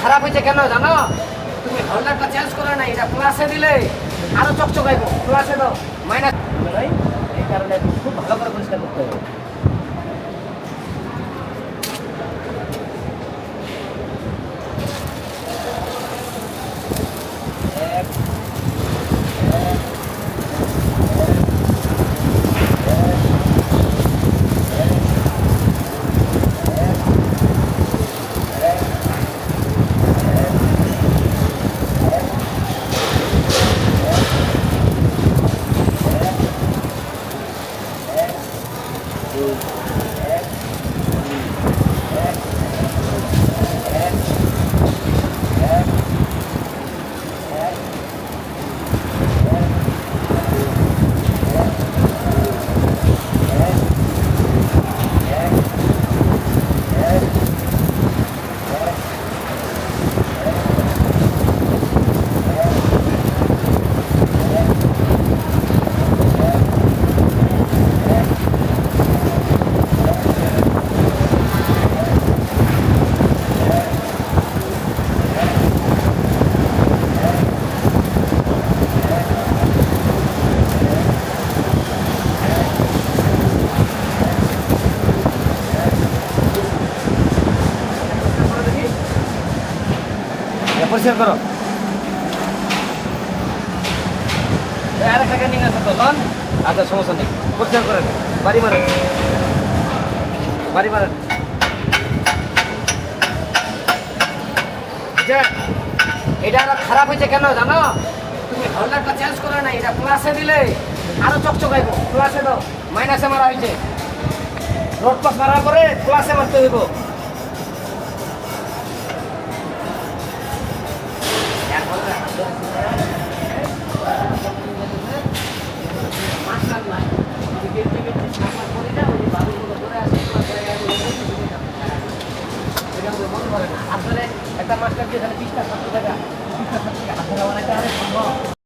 খারাপ হয়েছে কেন জানো? তুমি হোল্ডারটা চেঞ্জ করে নাই, এটা প্লাসে দিলে আরো চকচকাইব। প্লাসে দাও, মাইনাস নাই। এই কারণে খুব ভালো করে পরিষ্কার করতে হবে। পরিষ্কার করো। আর একটা ক্যান্ডিং আছে তো লন। আচ্ছা, সমস্যা নেই, পরিষ্কার করেন। বাড়ি মারেন, বাড়ি মারেন। এটা আরো খারাপ হয়েছে কেন জানো? তুমি হোল্ডারটা চেঞ্জ করে নাই, এটা প্লাসে দিলে আরো চকচকাইব। প্লাসে দাও, মাইনাসে মারা হয়েছে। রোড পাস মারার পরে প্লাসে মারতে হইব। আপনার একটা মাস্টার দিয়ে 20টা 7 টাকা 20টা 7 টাকা হাত ধরা অনেকটা সম্ভব।